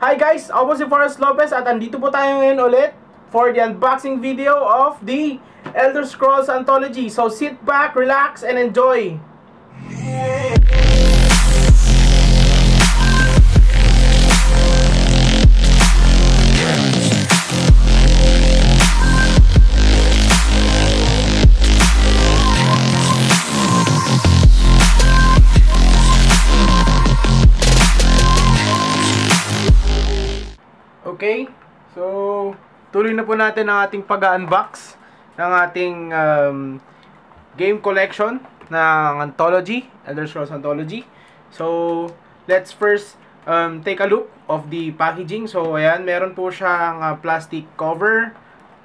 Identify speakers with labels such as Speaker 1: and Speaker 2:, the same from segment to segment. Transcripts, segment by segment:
Speaker 1: Hi guys, ako si Forrest Lopez at andito po tayo ngayon ulit for the unboxing video of the Elder Scrolls Anthology. So sit back, relax, and enjoy! Okay, so tuloy na po natin ang ating pag-unbox ng ating game collection ng Anthology, Elder Scrolls Anthology. So, let's first take a look of the packaging. So, ayan, meron po siyang plastic cover.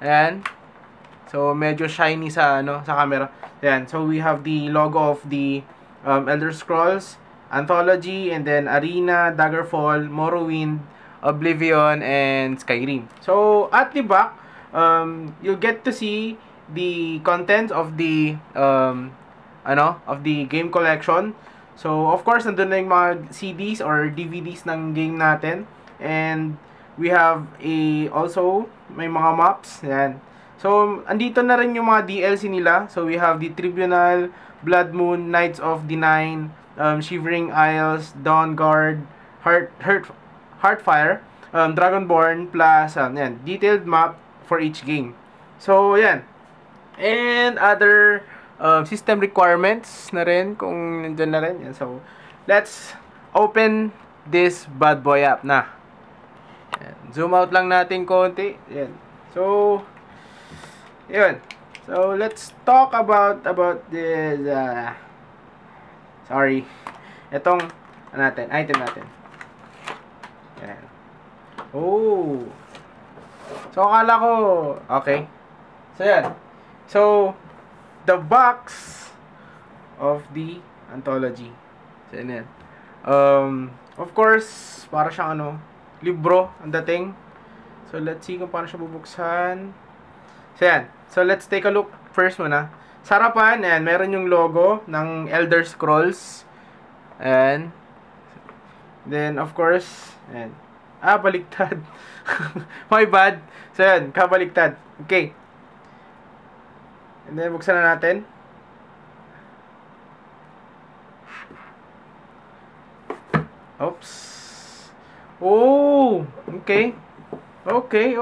Speaker 1: Ayan. So, medyo shiny sa sa camera. Ayan, so we have the logo of the Elder Scrolls Anthology, and then Arena, Daggerfall, Morrowind, Oblivion, and Skyrim. So at the back, you'll get to see the contents of the of the game collection. So of course, nandun na yung mga CDs or DVDs ng game natin, and we have also may mga maps. Yan. So andito na rin yung mga DLC nila. So we have the Tribunal, Blood Moon, Knights of the Nine, Shivering Isles, Dawn Guard, Heartfire, Dragonborn, plus yan, detailed map for each game. So yan. And other system requirements na rin kung nandiyan na rin. Yan. So let's open this bad boy up na. Yan. Zoom out lang natin konti. Yan. So yun. So let's talk about this sorry. Itong item natin. Yan. Oh. So akala ko okay. So yan. So the box of the Anthology. So yan. Of course, para siyang libro ang dating. So let's see kung paano siya bubuksan. So yan. So let's take a look first muna. Sa harapan, ayan, meron yung logo ng Elder Scrolls. And then of course, ayan. Baliktad. My bad. So yan, kabaliktad. Okay. And then buksan na natin. Oops. Oh, okay. Okay.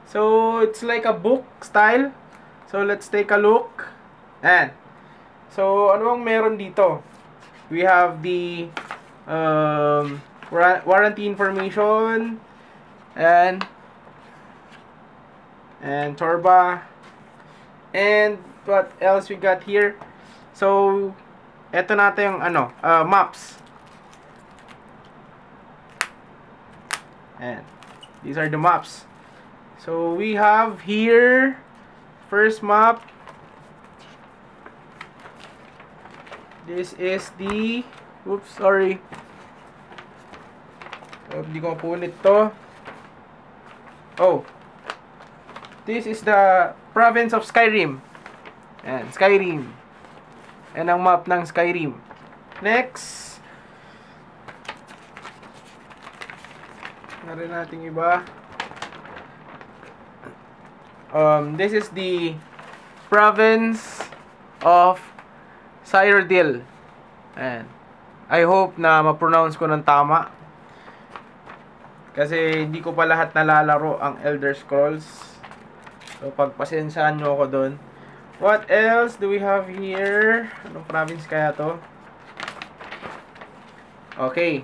Speaker 1: So it's like a book style. So let's take a look. And so ano bang meron dito? We have the warranty information, and Torba, and what else we got here? So eto natin yung maps. And these are the maps. So we have here first map. This is the sorry. Hindi ko mapunit to. Oh. This is the province of Skyrim. And Skyrim. And ang map ng Skyrim. Next. Narin natin iba. This is the province of Cyrodiil. And I hope na ma-pronounce ko ng tama. Kasi hindi ko pa lahat nalalaro ang Elder Scrolls. So pagpasensyahan nyo ako doon. What else do we have here? Anong province kaya to? Okay.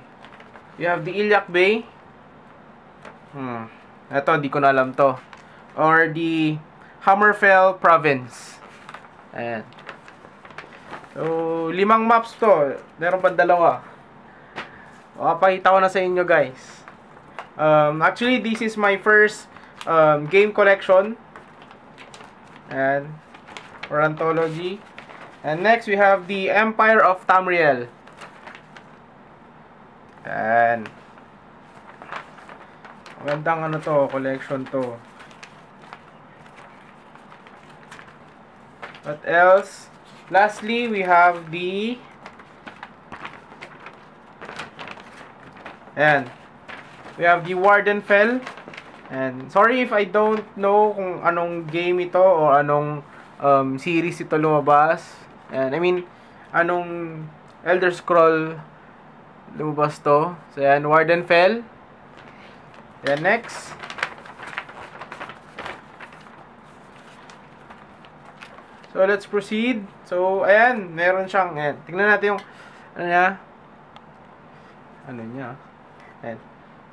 Speaker 1: We have the Iliac Bay. Ito, hindi ko na alam to. Or the Hammerfell province. Ayan. So 5 maps to. Meron pa 2. Pakita ko na sa inyo, guys. Actually, this is my first game collection. And for Anthology. And next, we have the Empire of Tamriel. And magandang collection to. What else? Lastly, we have the Ayan. We have the Wardenfell. And sorry if I don't know kung anong game ito o anong series ito lumabas. And I mean, anong Elder Scroll lumabas to. So ayan, Wardenfell. Then next. So let's proceed. So ayan, meron siyang, ayan. Tingnan natin yung ano niya. Ayan.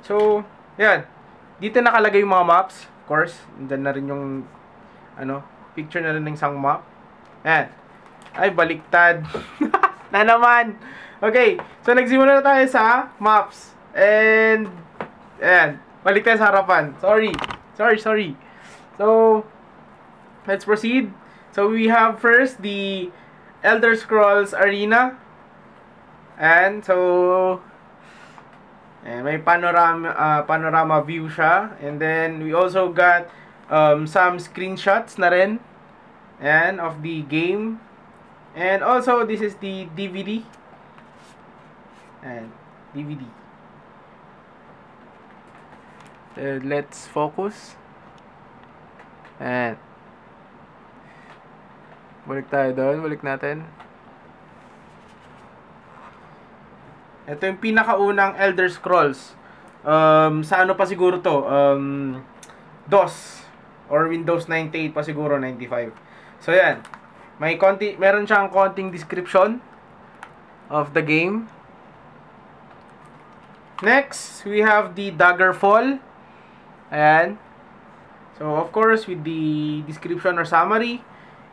Speaker 1: So, ayan. Dito nakalagay yung mga maps, of course. Diyan na rin yung picture na rin ng isang map. Ayan. Ay, baliktad. Na naman. Okay. So, nagsimula na tayo sa maps. And, ayan. Balik tayo sa harapan. Sorry. So, let's proceed. So, we have first the Elder Scrolls Arena. And, so, may panorama view siya. And then, we also got some screenshots na rin. And, of the game. And also, this is the DVD. And, DVD. Let's focus. And, balik tayo doon. Balik natin. Ito yung pinakaunang Elder Scrolls. Sa ano pa siguro to? DOS. Or Windows 98 pa siguro, 95. So, yan. Meron siyang konting description of the game. Next, we have the Daggerfall. Ayan. So, of course, with the description or summary.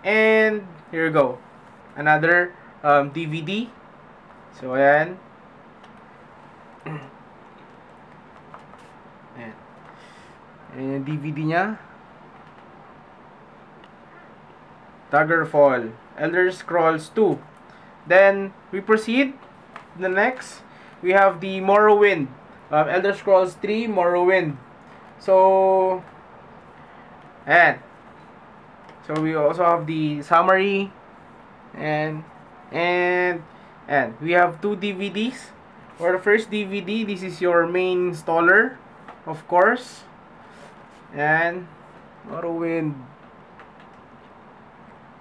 Speaker 1: And, here we go. Another DVD. So, ayan. Ayan. Ayan yung DVD niya. Daggerfall. Elder Scrolls 2. Then, we proceed. The next, we have the Morrowind. Elder Scrolls 3, Morrowind. So, ayan. So, we also have the summary. And we have 2 DVDs. For the first DVD, this is your main installer, of course. And Morrowind.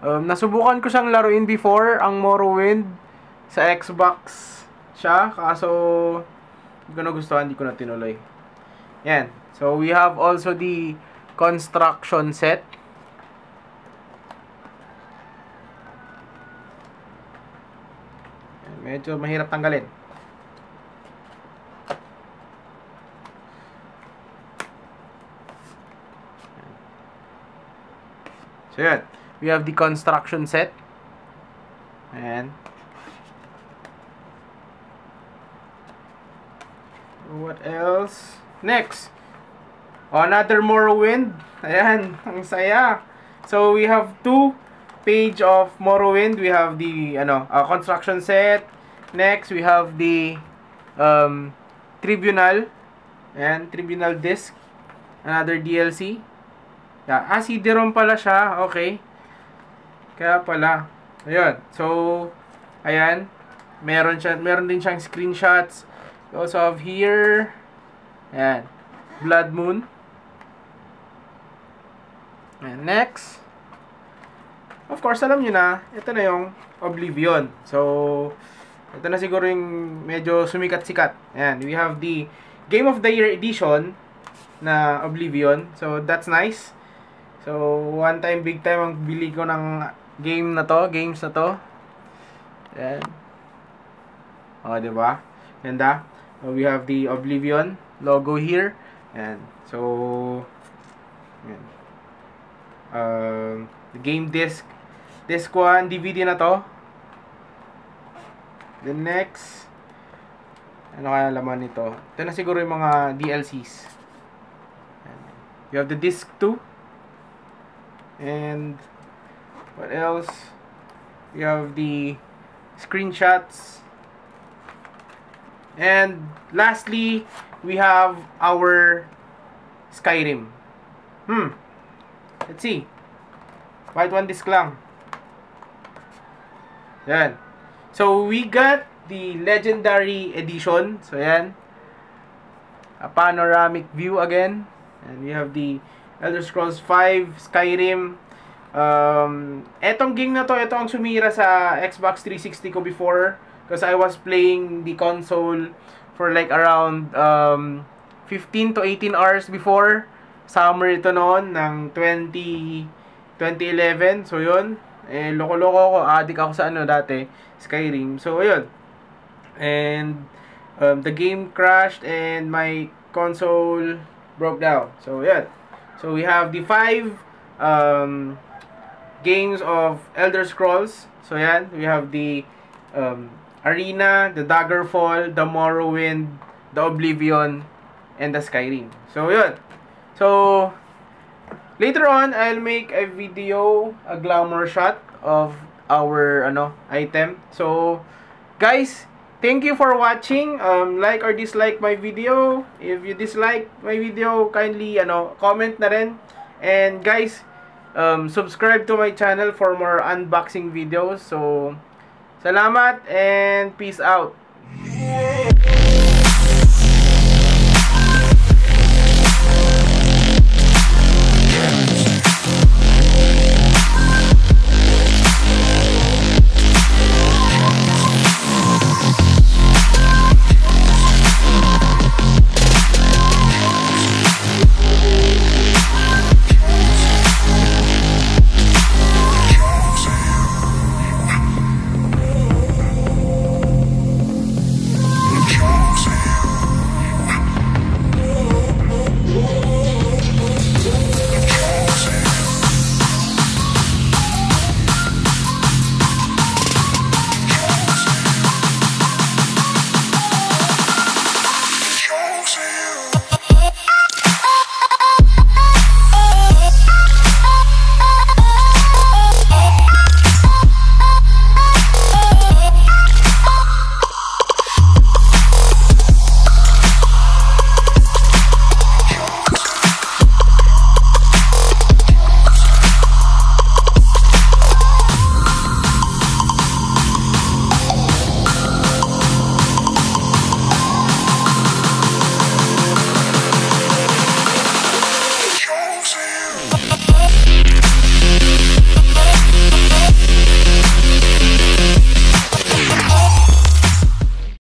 Speaker 1: Nasubukan ko siyang laruin before, ang Morrowind, sa Xbox siya. Kaso, hindi ko nagustuhan, hindi ko na tinuloy. Yan. So, we have also the construction set. Medyo mahirap tanggalin. So, yan. We have the construction set. And what else? Next. Another Morrowind. Ayan. Ang saya. So, we have 2 page of Morrowind. We have the construction set. Next, we have the Tribunal. And Tribunal disc. Another DLC. Yeah. CD-ROM pala siya. Okay. Kaya pala. Ayun. So, ayan. Meron din siyang screenshots. We also have here. Ayan. Blood Moon. And next. Of course, alam nyo na, ito na yung Oblivion. So, ito na siguro yung medyo sumikat-sikat. Ayan. We have the Game of the Year edition na Oblivion. So, that's nice. So, one time, big time ang bili ko ng games na to. Ayan. O, diba? Ganda. So, we have the Oblivion logo here. Ayan. So, ayan. The game disc. Disc 1, DVD na to. The next. Ano kaya laman nito? Ito na siguro yung mga DLCs. Ayan. You have the disc 2. And what else? We have the screenshots. And lastly, we have our Skyrim. Let's see. White one disc lang. Yan. So we got the Legendary Edition. So yan. a panoramic view again. And we have the Elder Scrolls 5, Skyrim. Etong game na to, ito ang sumira sa Xbox 360 ko before. Because I was playing the console for like around 15 to 18 hours before. Summer ito noon ng 2011. So yun, loko-loko ako, addict ako sa ano dati, Skyrim. So yun. And the game crashed and my console broke down. So yun. So we have the 5 games of Elder Scrolls. So yan, we have the Arena, the Daggerfall, the Morrowind, the Oblivion, and the Skyrim. So yun. So later on, I'll make a video, a glamour shot of our item. So guys, thank you for watching. Like or dislike my video. If you dislike my video, kindly comment na rin. And guys, subscribe to my channel for more unboxing videos. So salamat and peace out.